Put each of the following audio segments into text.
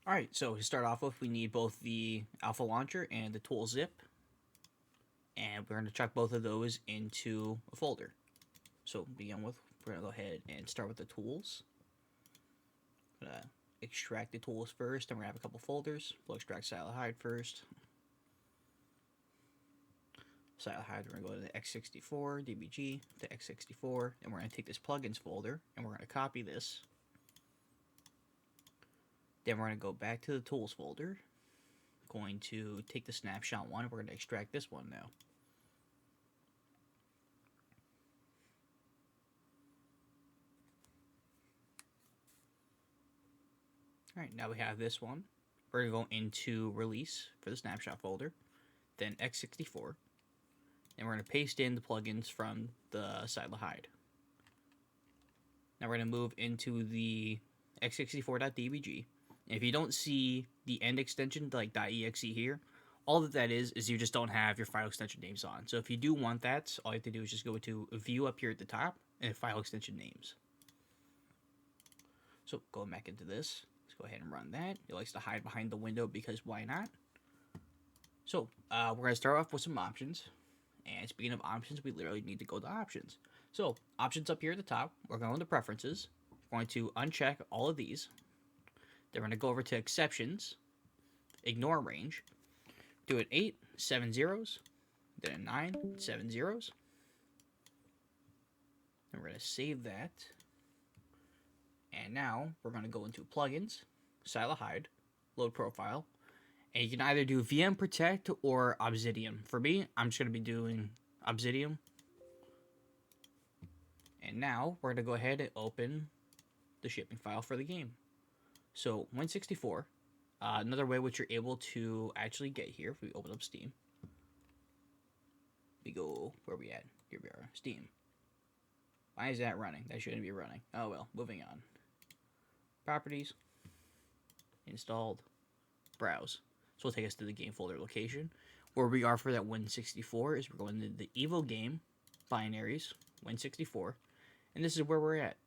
Alright, so to start off with, we need both the Alpha Launcher and the Tool Zip. And we're going to chuck both of those into a folder. So to begin with, we're going to go ahead and start with the tools. I'm going to extract the tools first, and we're going to have a couple folders. We'll extract Silahide first. Silahide, we're going to go to the x64, DBG, to x64, and we're going to take this plugins folder, and we're going to copy this. Then we're going to go back to the tools folder. Going to take the snapshot one, and we're going to extract this one now. Alright, now we have this one. We're going to go into release for the snapshot folder, then x64, and we're going to paste in the plugins from the Silahide. Now we're going to move into the x64.dbg. And if you don't see the end extension like .exe here, all that is you just don't have your file extension names on. So if you do want that, all you have to do is just go to view up here at the top and file extension names. So going back into this, let's go ahead and run that. It likes to hide behind the window because why not? So we're going to start off with some options. And speaking of options, we literally need to go to options. So options up here at the top, we're going to preferences. We're going to uncheck all of these. Then we're going to go over to exceptions, ignore range, do it 8, 7 zeros, then a 9, 7 zeros. And we're going to save that. And now we're going to go into plugins, Silahide, load profile, and you can either do VM Protect or Obsidian. For me, I'm just going to be doing Obsidian. And now we're going to go ahead and open the shipping file for the game. So Win64, another way which you're able to actually get here, if we open up Steam, we go, where are we at? Here we are, Steam. Why is that running? That shouldn't be running. Oh well, moving on. Properties, installed, browse. So it'll take us to the game folder location. Where we are for that Win64 is we're going to the Evo game, binaries, Win64, and this is where we're at.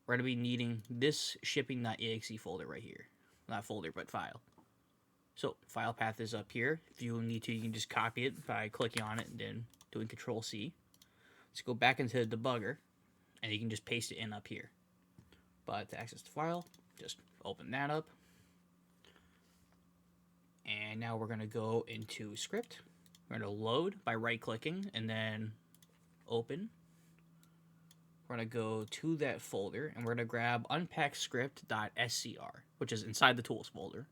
We're going to be needing this shipping.exe folder right here. Not folder, but file. So, file path is up here. If you need to, you can just copy it by clicking on it and then doing Control-C. Let's go back into the debugger, and you can just paste it in up here. But to access the file, just open that up. And now we're going to go into script. We're going to load by right-clicking and then open. We're going to go to that folder, and we're going to grab unpackscript.scr, which is inside the tools folder.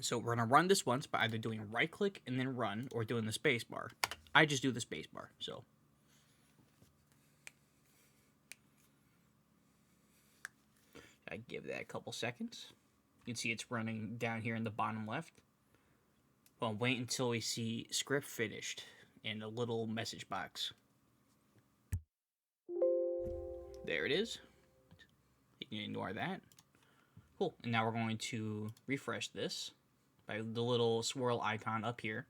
So we're going to run this once by either doing right-click and then run, or doing the spacebar. I just do the spacebar, so. I give that a couple seconds. You can see it's running down here in the bottom left. Well, wait until we see script finished in a little message box. There it is. You can ignore that. Cool. And now we're going to refresh this by the little swirl icon up here.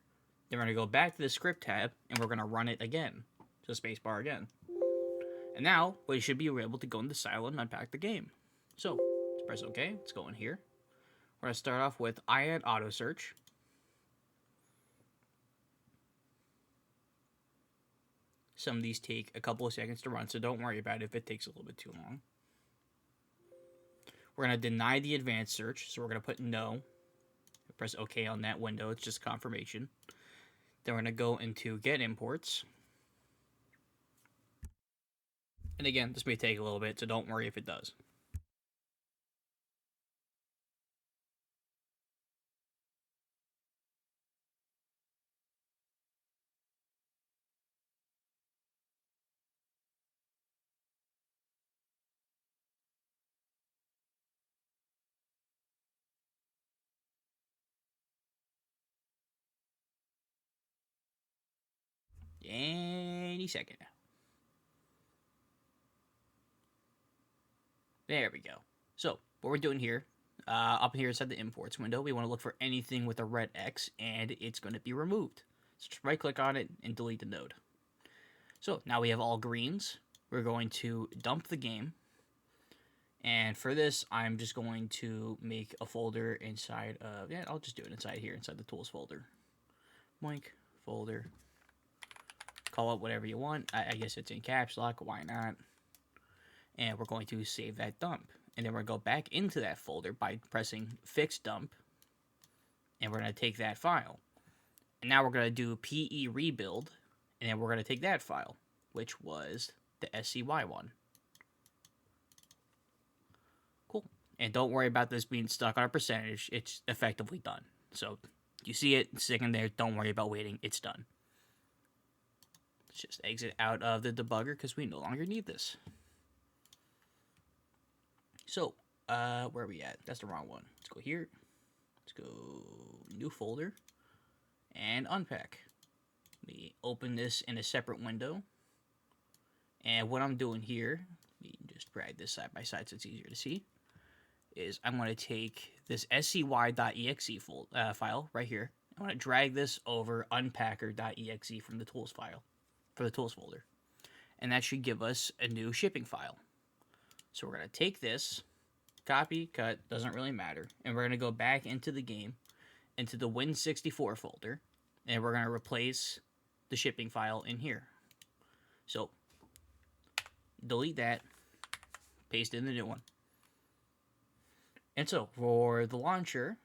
Then we're going to go back to the script tab, and we're going to run it again. So spacebar again. And now we should be able to go into Silo and unpack the game. So let's press OK. Let's go in here. We're going to start off with IAD auto search. Some of these take a couple of seconds to run, so don't worry about it if it takes a little bit too long. We're going to deny the advanced search, so we're going to put no. Press OK on that window, it's just confirmation. Then we're going to go into get imports. And again, this may take a little bit, so don't worry if it does. Any second now. There we go. So, what we're doing here, up here inside the imports window, we want to look for anything with a red X, and it's going to be removed. So just right-click on it and delete the node. So, now we have all greens. We're going to dump the game, And for this, I'm just going to make a folder inside of, yeah, I'll just do it inside here, inside the tools folder. Moink, folder. Call it whatever you want. I guess it's in caps lock, why not? And we're going to save that dump. And then we're going to go back into that folder by pressing fix dump. And we're going to take that file. And now we're going to do PE rebuild. And then we're going to take that file, which was the SCY one. Cool. And don't worry about this being stuck on a percentage. It's effectively done. So you see it sitting there. Don't worry about waiting. It's done. Let's just exit out of the debugger because we no longer need this. So, where are we at? That's the wrong one. Let's go here. Let's go new folder and unpack. Let me open this in a separate window. And what I'm doing here, let me just drag this side by side so it's easier to see, is I'm going to take this scy.exe file right here. I'm going to drag this over unpacker.exe from the tools file, for the tools folder. And that should give us a new shipping file. So we're going to take this, copy, cut, doesn't really matter, and we're going to go back into the game, into the Win64 folder, and we're going to replace the shipping file in here. So, delete that, paste in the new one. And so, for the launcher,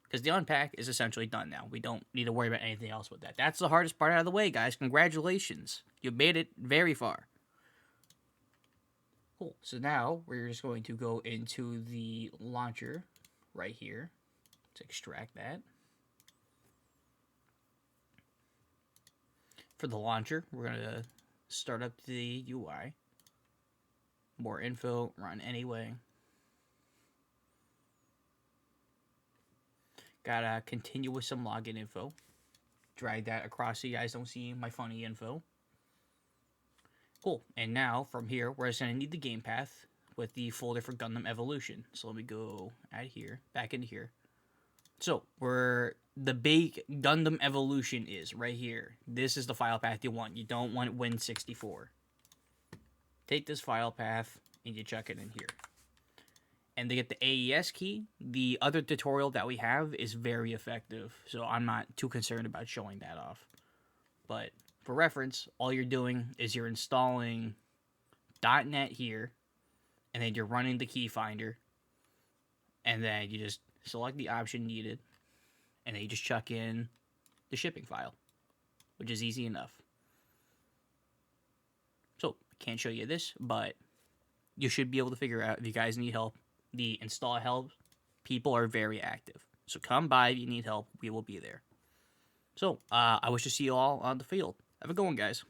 because the unpack is essentially done now. We don't need to worry about anything else with that. That's the hardest part out of the way, guys. Congratulations. You made it very far. Cool. So now we're just going to go into the launcher right here. Let's extract that. For the launcher, we're going to start up the UI. More info, run anyway. Gotta continue with some login info. Drag that across so you guys don't see my funny info. Cool. And now, from here, we're just going to need the game path with the folder for Gundam Evolution. So let me go out here, back into here. So, where the big Gundam Evolution is, right here. This is the file path you want. You don't want Win64. Take this file path, and you chuck it in here. And to get the AES key, the other tutorial that we have is very effective. So I'm not too concerned about showing that off. But for reference, all you're doing is you're installing .NET here, and then you're running the key finder, and then you just select the option needed, and then you just chuck in the shipping file, which is easy enough. So, can't show you this, but you should be able to figure out if you guys need help. The install help people are very active. So come by if you need help. We will be there. So, I wish to see you all on the field. Have a good one, guys.